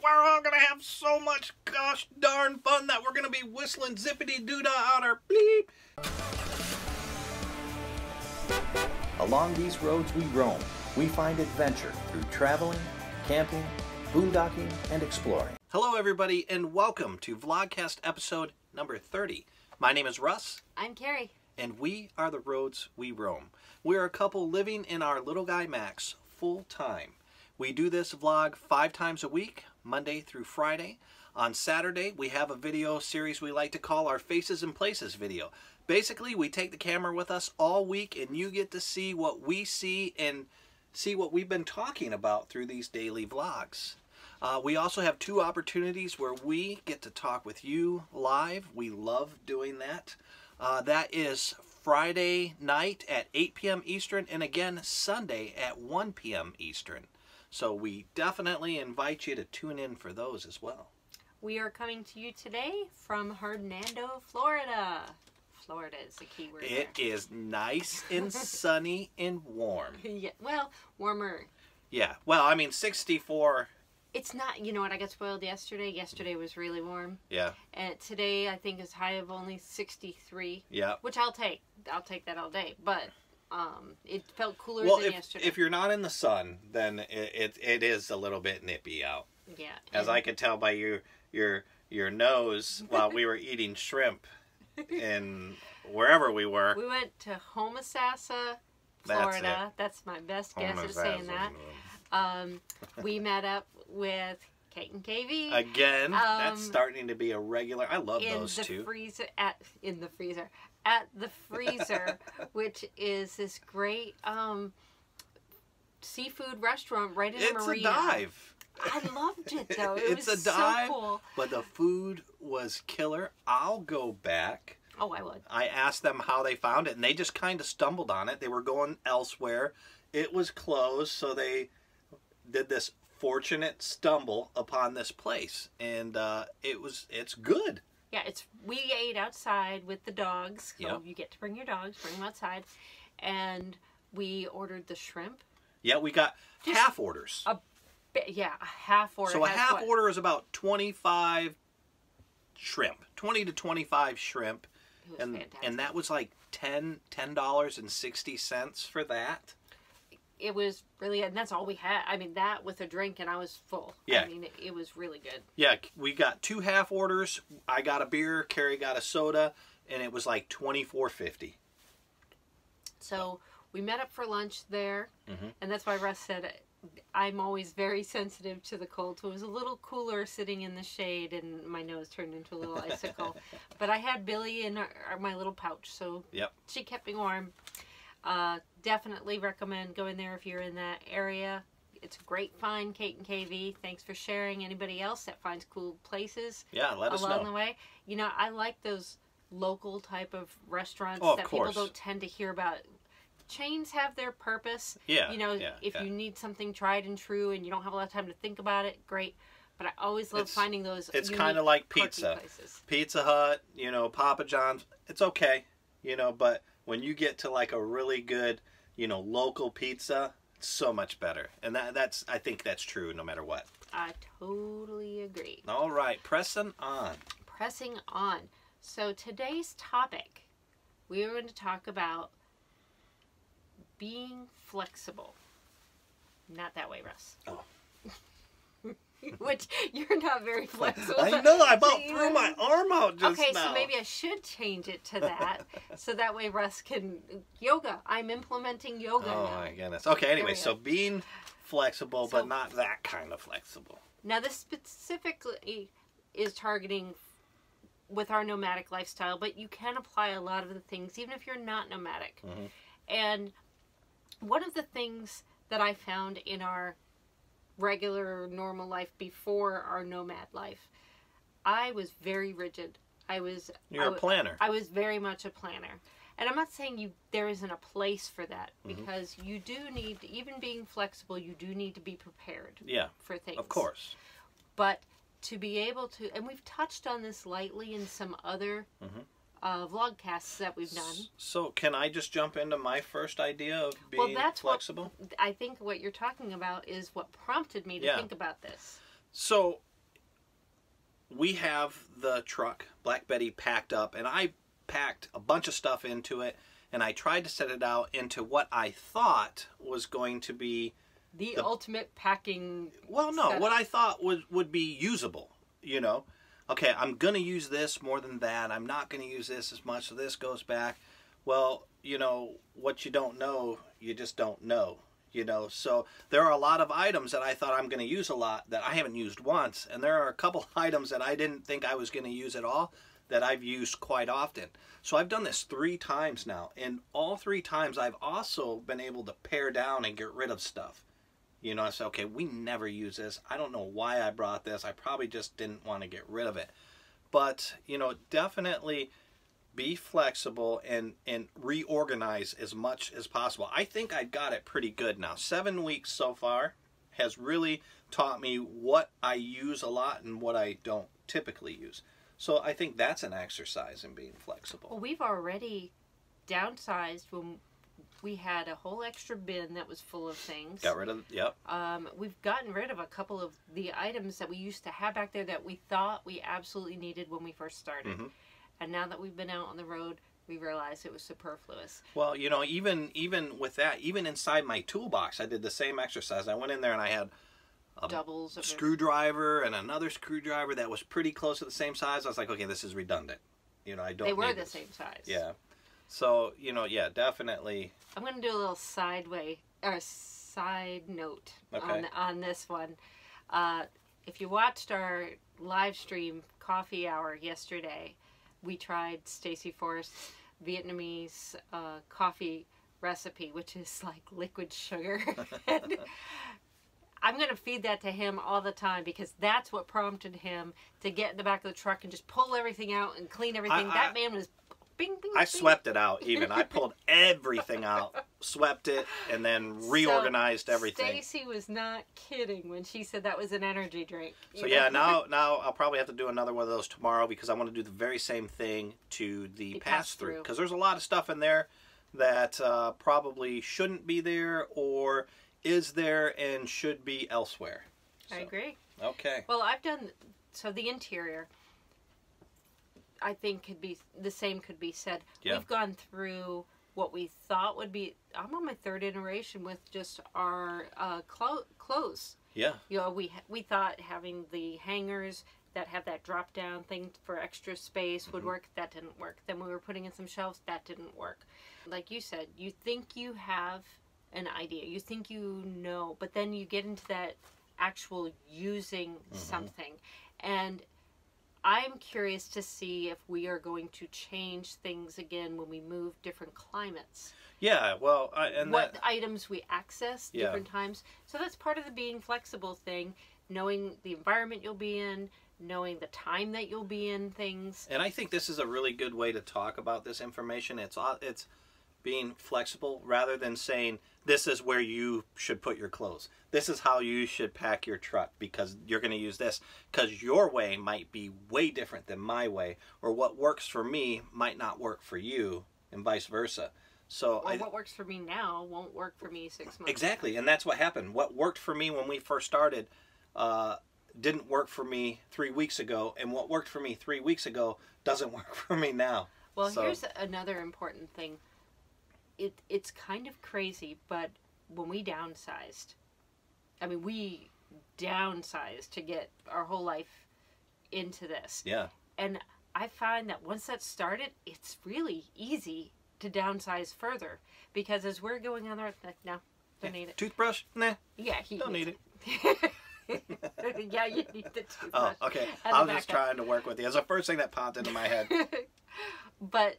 we're all going to have so much gosh darn fun that we're going to be whistling zippity-doo-dah on our bleep. Along these roads we roam, we find adventure through traveling, camping, boondocking, and exploring. Hello everybody and welcome to Vlogcast episode number 30. My name is Russ. I'm Kerry. And we are the roads we roam. We are a couple living in our little guy Max full time. We do this vlog 5 times a week, Monday through Friday. On Saturday, we have a video series we like to call our Faces and Places video. Basically, we take the camera with us all week and you get to see what we see and see what we've been talking about through these daily vlogs. We also have 2 opportunities where we get to talk with you live. We love doing that. That is Friday night at 8 p.m. Eastern and again Sunday at 1 p.m. Eastern. So we definitely invite you to tune in for those as well. We are coming to you today from Hernando, Florida. Florida is the key word. It is nice and sunny and warm. Yeah, well, warmer. Yeah, well, I mean 64. It's not, you know what, I got spoiled yesterday. Yesterday was really warm. Yeah. And today I think is high of only 63. Yeah. Which I'll take. I'll take that all day. But it felt cooler than yesterday. If you're not in the sun, then it is a little bit nippy out. Yeah. As I could tell by your nose while we were eating shrimp in wherever we were. We went to Homosassa, Florida. That's my best guess at saying that. We met up with Kate and KV. Again, that's starting to be a regular. I love those two. At the freezer, which is this great seafood restaurant right in a marina. It's a dive. I loved it though. It's a dive, so cool. But the food was killer. I'll go back. Oh, I would. I asked them how they found it, and they just kind of stumbled on it. They were going elsewhere. It was closed, so they did this fortunate stumble upon this place, and it's good. Yeah, we ate outside with the dogs. So yep. You get to bring your dogs, bring them outside, and we ordered the shrimp. Yeah, we got half orders. A half order. So a half order is about 25 shrimp, 20 to 25 shrimp, and that was like $10.60 for that. It was really, and that's all we had. I mean, that with a drink, and I was full. Yeah. I mean, it was really good. Yeah, we got 2 half orders. I got a beer, Carrie got a soda, and it was like $24.50. So we met up for lunch there, and that's why Russ said I'm always very sensitive to the cold. So it was a little cooler sitting in the shade, and my nose turned into a little icicle. But I had Billy in my little pouch, so yep. She kept me warm. Definitely recommend going there if you're in that area. It's a great find, Kate and KV. Thanks for sharing. Anybody else that finds cool places let us know along the way. You know, I like those local type of restaurants that people don't tend to hear about. Chains have their purpose. Yeah. You know, if you need something tried and true and you don't have a lot of time to think about it, great. But I always love finding those. It's kind of like pizza. Pizza Hut, you know, Papa John's. It's okay, you know, but when you get to like a really good, you know, local pizza, it's so much better. And that's I think that's true no matter what. I totally agree. All right, pressing on. Pressing on. So today's topic, we are going to talk about being flexible. Not that way, Russ. Oh. Which, you're not very flexible. I know, I about threw my arm out just now. Okay, so maybe I should change it to that. So that way Russ can... Yoga. I'm implementing yoga now. Oh my goodness. Okay, anyway, so being flexible, but not that kind of flexible. Now this specifically is targeting with our nomadic lifestyle, but you can apply a lot of the things, even if you're not nomadic. And one of the things that I found in our regular normal life before our nomad life, I was very rigid. You're a planner. I was very much a planner. And I'm not saying there isn't a place for that, because you do need, even being flexible, you do need to be prepared for things. Of course. But to be able to, and we've touched on this lightly in some other vlogcasts that we've done. So can I just jump into my first idea of being flexible? I think what you're talking about is what prompted me to think about this. So we have the truck, Black Betty, packed up, and I packed a bunch of stuff into it, and I tried to set it out into what I thought was going to be the ultimate packing. Well, no, setup. what I thought would be usable, you know. Okay, I'm going to use this more than that. I'm not going to use this as much, so this goes back. Well, you know, what you don't know, you just don't know, you know. So there are a lot of items that I thought I'm going to use a lot that I haven't used once, and there are a couple items that I didn't think I was going to use at all that I've used quite often. So I've done this 3 times now, and all 3 times I've also been able to pare down and get rid of stuff. You know, I say, okay, we never use this. I don't know why I brought this. I probably just didn't want to get rid of it. But, you know, definitely be flexible and reorganize as much as possible. I think I got it pretty good now. 7 weeks so far has really taught me what I use a lot and what I don't typically use. So I think that's an exercise in being flexible. Well, we've already downsized when we had a whole extra bin that was full of things. Got rid of, yep. We've gotten rid of a couple of the items that we used to have back there that we thought we absolutely needed when we first started. Mm-hmm. And now that we've been out on the road, we realized it was superfluous. Well, you know, even with that, even inside my toolbox, I did the same exercise. I went in there and I had a Doubles of screwdriver and another screwdriver that was pretty close to the same size. I was like, okay, this is redundant. You know, I don't. They were need the this. same size. Yeah. So, you know, yeah, definitely. I'm going to do a little side note Okay. on this one. If you watched our live stream coffee hour yesterday, we tried Stacey Forrest's Vietnamese coffee recipe, which is like liquid sugar. And I'm going to feed that to him all the time because that's what prompted him to get in the back of the truck and just pull everything out and clean everything. That man was bing, bing, I bing. swept it out even. I pulled everything out, swept it, and then reorganized everything. Stacey was not kidding when she said that was an energy drink. So yeah, now I'll probably have to do another one of those tomorrow because I want to do the very same thing to the pass-through. Because there's a lot of stuff in there that probably shouldn't be there or is there and should be elsewhere. I agree. Okay. Well, I've done, so the interior, I think could be, the same could be said. Yeah. We've gone through what we thought would be, I'm on my 3rd iteration with just our clothes. Yeah. You know, we thought having the hangers that have that drop down thing for extra space would work. That didn't work. Then we were putting in some shelves. That didn't work. Like you said, you think you have an idea. You think you know, but then you get into that actual using something. And I'm curious to see if we are going to change things again when we move different climates. Yeah, well, what items we access different times. So that's part of the being flexible thing, knowing the environment you'll be in, knowing the time that you'll be in things. And I think this is a really good way to talk about this information. It's being flexible rather than saying this is where you should put your clothes. This is how you should pack your truck because you're going to use this because your way might be way different than my way, or what works for me might not work for you and vice versa. So what works for me now won't work for me 6 months. Exactly, and that's what happened. What worked for me when we first started didn't work for me 3 weeks ago, and what worked for me 3 weeks ago doesn't work for me now. Well, here's another important thing. It's kind of crazy, but when we downsized, I mean, we downsized to get our whole life into this. Yeah. And I find that once that started, it's really easy to downsize further because as we're going on there, like, no, don't need it. Toothbrush? Nah. Yeah, don't need it. Yeah, you need the toothbrush. Oh, okay. I was just trying to work with you. It's the first thing that popped into my head. But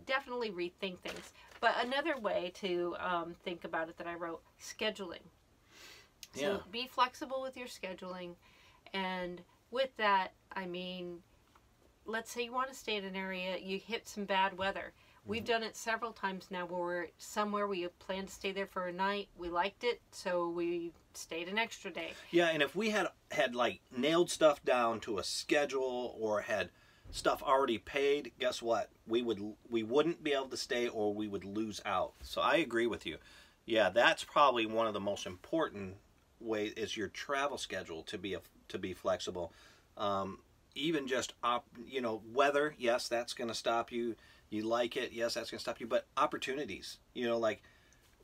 definitely rethink things. But another way to think about it that I wrote, scheduling. So be flexible with your scheduling. And with that, I mean, let's say you want to stay in an area, you hit some bad weather. We've done it several times now where we're somewhere we planned to stay there for a night. We liked it, so we stayed an extra day. Yeah, and if we had like nailed stuff down to a schedule or had stuff already paid, guess what? We wouldn't be able to stay or we would lose out. So I agree with you. Yeah, that's probably one of the most important ways is your travel schedule to be flexible. even just weather, yes, that's going to stop you. You like it, yes, that's going to stop you. But opportunities, like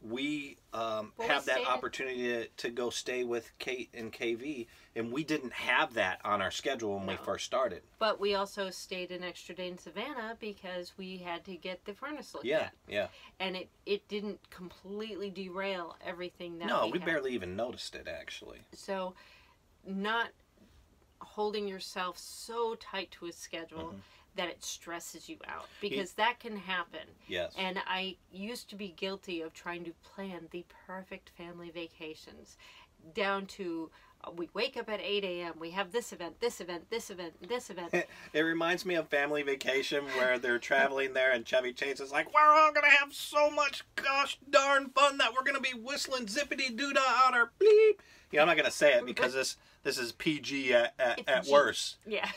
we have that opportunity to go stay with Kate and KV, and we didn't have that on our schedule when we first started. But we also stayed an extra day in Savannah because we had to get the furnace looked at. Yeah. And it didn't completely derail everything that No, we barely even noticed it, actually. So not holding yourself so tight to a schedule that it stresses you out, because that can happen. Yes. And I used to be guilty of trying to plan the perfect family vacations down to we wake up at 8 a.m. We have this event, this event, this event, this event. It reminds me of Family Vacation where they're traveling there and Chevy Chase is like, we're all going to have so much gosh darn fun that we're going to be whistling zippity-doo-dah out our bleep. I'm not going to say it because this is PG at worst. Yeah.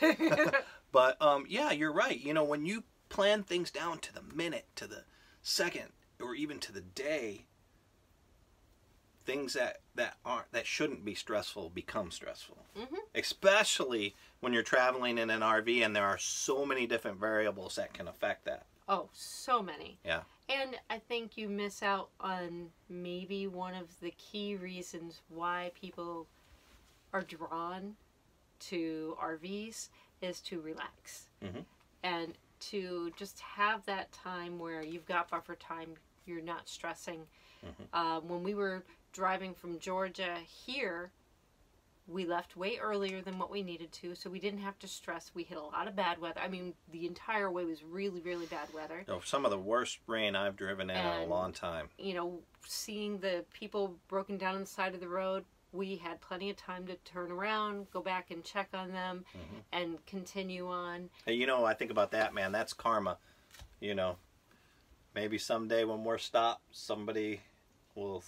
But, yeah, you're right. When you plan things down to the minute, to the second, or even to the day, things that shouldn't be stressful become stressful. Especially when you're traveling in an RV and there are so many different variables that can affect that. Oh, so many. Yeah. And I think you miss out on maybe one of the key reasons why people are drawn to RVs is to relax. And to just have that time where you've got buffer time, you're not stressing. When we were driving from Georgia here, we left way earlier than what we needed to, so we didn't have to stress. We hit a lot of bad weather. I mean, the entire way was really, really bad weather. Some of the worst rain I've driven in a long time. Seeing the people broken down on the side of the road, we had plenty of time to turn around, go back and check on them, and continue on. Hey, I think about that, man. That's karma. Maybe someday when we're stopped, somebody will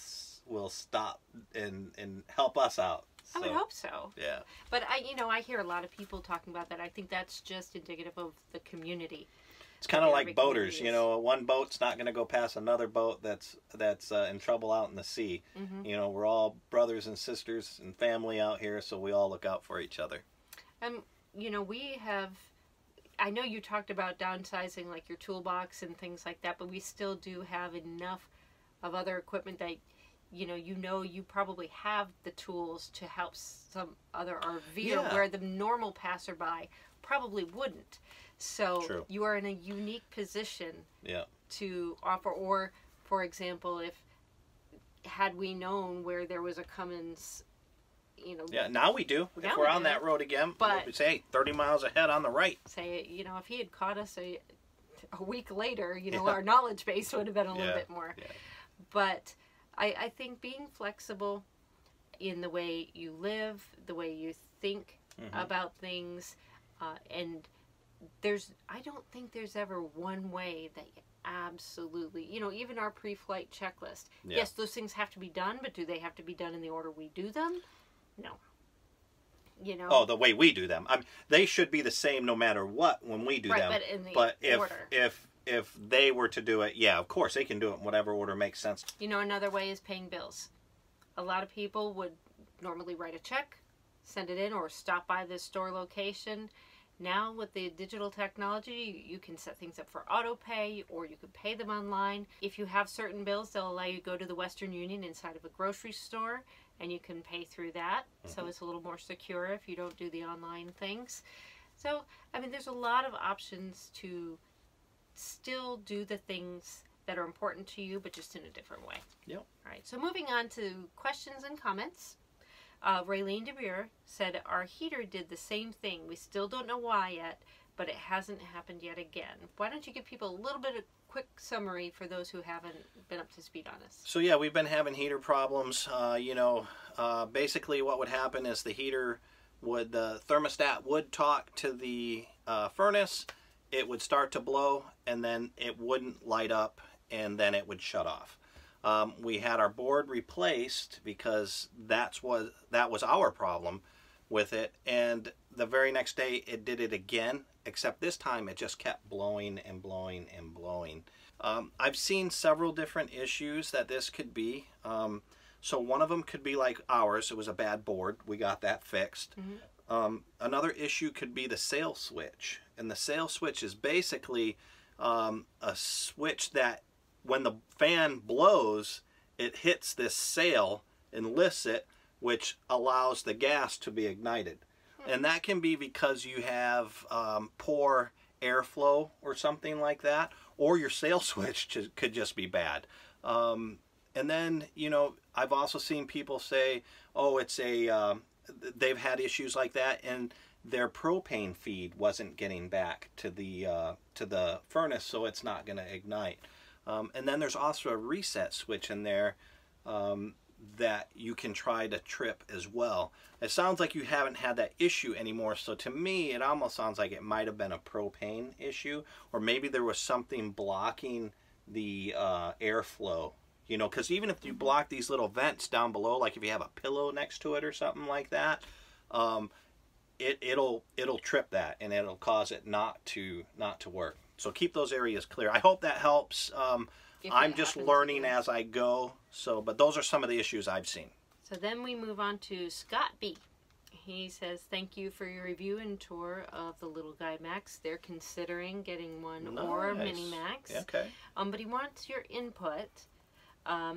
stop and help us out. I would hope so. Yeah. But I hear a lot of people talking about that. I think that's just indicative of the community. It's kind of like boaters, one boat's not going to go past another boat that's in trouble out in the sea. We're all brothers and sisters and family out here, so we all look out for each other. We have, I know you talked about downsizing like your toolbox and things like that, but we still do have enough of other equipment that you probably have the tools to help some other RVer where the normal passerby probably wouldn't. So True. You are in a unique position to offer. Or, for example, had we known where there was a Cummins, Yeah, now we do. If we're on that road again, but say 30 miles ahead on the right. Say, if he had caught us a week later, our knowledge base would have been a little bit more. Yeah. But I think being flexible in the way you live, the way you think about things, and I don't think there's ever one way that you absolutely, even our pre-flight checklist. Yeah. Yes, those things have to be done, but do they have to be done in the order we do them? No. Oh, the way we do them. They should be the same no matter what when we do them. But in the order. If they were to do it, yeah, of course, they can do it in whatever order makes sense. Another way is paying bills. A lot of people would normally write a check, send it in, or stop by the store location. Now, with the digital technology, you can set things up for auto pay, or you can pay them online. If you have certain bills, they'll allow you to go to the Western Union inside of a grocery store, and you can pay through that. So it's a little more secure if you don't do the online things. So, there's a lot of options to still do the things that are important to you, but just in a different way. Yep. All right, so moving on to questions and comments. Raylene DeBeer said, our heater did the same thing. We still don't know why yet, but it hasn't happened yet again. Why don't you give people a little bit of quick summary for those who haven't been up to speed on this? So yeah, we've been having heater problems. Basically what would happen is the thermostat would talk to the furnace, it would start to blow, and then it wouldn't light up, and then it would shut off. We had our board replaced because that was our problem with it, and the very next day it did it again, except this time it just kept blowing and blowing and blowing. I've seen several different issues that this could be. So one of them could be like ours. It was a bad board. We got that fixed. Another issue could be the sail switch. And the sail switch is basically a switch that when the fan blows, it hits this sail and lifts it, which allows the gas to be ignited. And that can be because you have poor airflow or something like that, or your sail switch could just be bad. And then, you know, I've also seen people say, oh, it's they've had issues like that, and their propane feed wasn't getting back to the furnace, so it's not going to ignite. And then there's also a reset switch in there that you can try to trip as well. It sounds like you haven't had that issue anymore, so to me it almost sounds like it might have been a propane issue, or maybe there was something blocking the airflow. You know, because even if you block these little vents down below, like if you have a pillow next to it or something like that, it'll trip that, and it'll cause it not to work. So keep those areas clear. I hope that helps. I'm just learning as I go. So, but those are some of the issues I've seen. So then we move on to Scott B. He says, thank you for your review and tour of the Little Guy Max. They're considering getting one or a Mini Max. Okay. But he wants your input.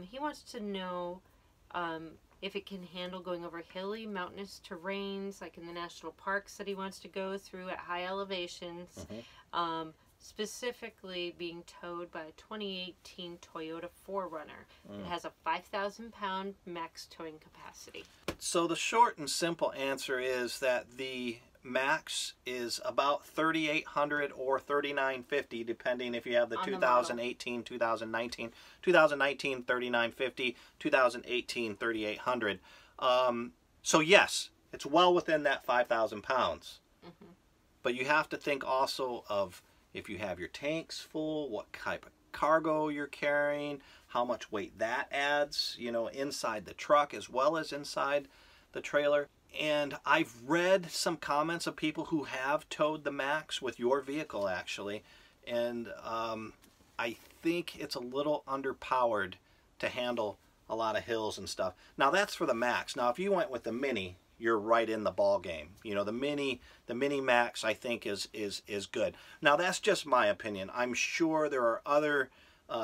He wants to know if it can handle going over hilly, mountainous terrains, like in the national parks that he wants to go through at high elevations. Specifically being towed by a 2018 Toyota 4Runner. It has a 5,000-pound max towing capacity. So the short and simple answer is that the Max is about $3,800 or $3,950, depending if you have the 2018, 2019, 2019 $3,950, 2018 $3,800. So yes, it's well within that 5,000 pounds. But you have to think also of if you have your tanks full, what type of cargo you're carrying, how much weight that adds, you know, inside the truck as well as inside the trailer. And I've read some comments of people who have towed the Max with your vehicle, actually, and I think it's a little underpowered to handle a lot of hills and stuff. Now that's for the Max. Now if you went with the Mini, you're right in the ball game. You know, the Mini Max I think is good. Now that's just my opinion. I'm sure there are other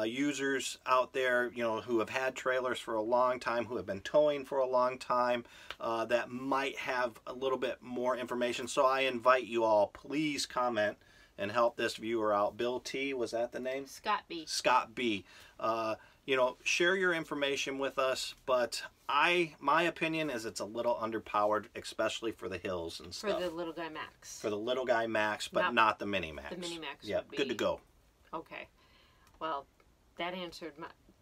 users out there, you know, who have had trailers for a long time, who have been towing for a long time, that might have a little bit more information. So I invite you all, please comment and help this viewer out. Bill T, was that the name? Scott B. Scott B. You know, share your information with us, but my opinion is it's a little underpowered, especially for the hills and stuff. For the Little Guy Max. For the Little Guy Max, but not the Mini Max. The Mini Max. Yeah, good to go. Okay. Well, that answered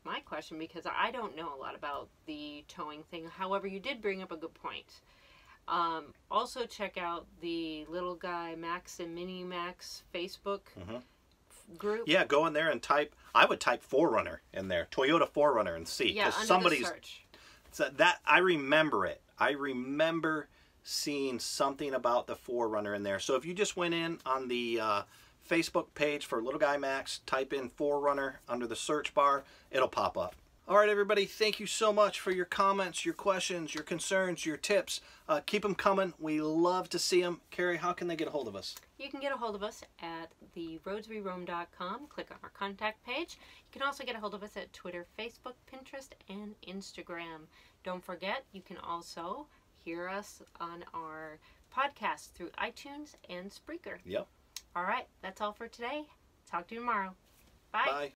my question, because I don't know a lot about the towing thing. However, you did bring up a good point. Also check out the Little Guy Max and Mini Max Facebook group. Yeah, go in there and type. I would type 4Runner in there, Toyota 4Runner, and see. Yeah, under the search. So that I remember it. I remember seeing something about the 4Runner in there. So if you just went in on the Facebook page for Little Guy Max, type in 4Runner under the search bar, it'll pop up. All right, everybody, thank you so much for your comments, your questions, your concerns, your tips. Keep them coming. We love to see them. Kerry, how can they get a hold of us? You can get a hold of us at theroadsweroam.com. Click on our contact page. You can also get a hold of us at Twitter, Facebook, Pinterest, and Instagram. Don't forget, you can also hear us on our podcast through iTunes and Spreaker. Yep. All right, that's all for today. Talk to you tomorrow. Bye. Bye.